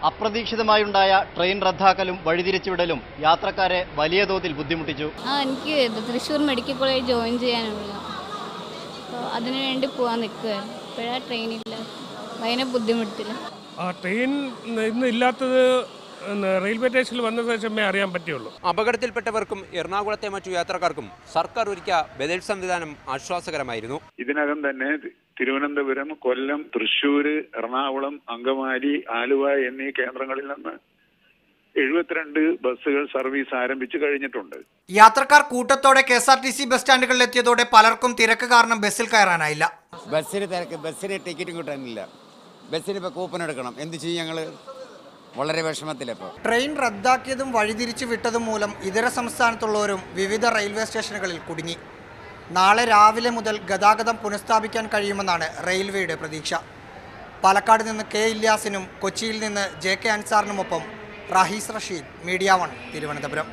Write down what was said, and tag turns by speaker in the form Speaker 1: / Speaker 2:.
Speaker 1: അപ്രതീക്ഷിതമായുണ്ടായ train റദ്ദാക്കലും വഴിതിരിച്ചുവിടലും യാത്രക്കാരെ വലിയ തോതിൽ ബുദ്ധിമുട്ടിച്ചു.
Speaker 2: എനിക്ക് തൃശ്ശൂർ മെഡിക്കൽ കോളേജ് ജോയിൻ ചെയ്യാനുള്ള, അപ്പോൾ അതിനുവേണ്ടി പോകാൻ നിൽക്കുകയായിരുന്നു. ഇപ്പോഴാണ് ട്രെയിനില്ല, ഭയങ്കര ബുദ്ധിമുട്ടില്ല.
Speaker 3: ട്രെയിൻ ഇന്ന് ഇല്ലാത്തത് റെയിൽവേ സ്റ്റേഷനിൽ വന്ന ശേഷമേ അറിയാൻ പറ്റുള്ളൂ.
Speaker 4: അപകടത്തിൽപ്പെട്ടവർക്കും എറണാകുളത്തെ മറ്റു യാത്രക്കാർക്കും സർക്കാർ ഒരുക്കിയ ബദൽ സംവിധാനം ആശ്വാസകരമായിരുന്നു.
Speaker 5: ഇതിനകം തന്നെ തിരുവനന്തപുരം, കൊല്ലം, തൃശ്ശൂർ, എറണാകുളം, അങ്കമാലി, ആലുവ എന്നീ കേന്ദ്രങ്ങളിൽ നിന്ന് 72 ബസ്സുകൾ സർവീസ് ആരംഭിച്ചു കഴിഞ്ഞിട്ടുണ്ട്.
Speaker 6: യാത്രക്കാർ കൂട്ടത്തോടെ KSRTC ബസ് സ്റ്റാൻഡുകളിൽ എത്തിയതോടെ പലർക്കും തിരക്ക് കാരണം ബസ്സിൽ കയറാനായില്ല.
Speaker 7: ബസ്സിന് തിരക്ക്, ബസ്സിന് ടിക്കറ്റും കിട്ടാനില്ല, ബസ്സിന് ഇപ്പോൾ കൂപ്പൺ എടുക്കണം. എന്ത് ചെയ്യും? ഞങ്ങൾ വളരെ വിഷമത്തിലിപ്പോൾ.
Speaker 6: ട്രെയിൻ റദ്ദാക്കിയതും വഴിതിരിച്ചു വിട്ടതും മൂലം ഇതര സംസ്ഥാനത്തുള്ളവരും വിവിധ റെയിൽവേ സ്റ്റേഷനുകളിൽ കുടുങ്ങി. നാളെ രാവിലെ മുതൽ ഗതാഗതം പുനഃസ്ഥാപിക്കാൻ കഴിയുമെന്നാണ് റെയിൽവേയുടെ പ്രതീക്ഷ. പാലക്കാട് നിന്ന് K. ഇല്യാസിനും കൊച്ചിയിൽ നിന്ന് JK അൻസാറിനുമൊപ്പം റഹീസ് റഷീദ്, മീഡിയ 1, തിരുവനന്തപുരം.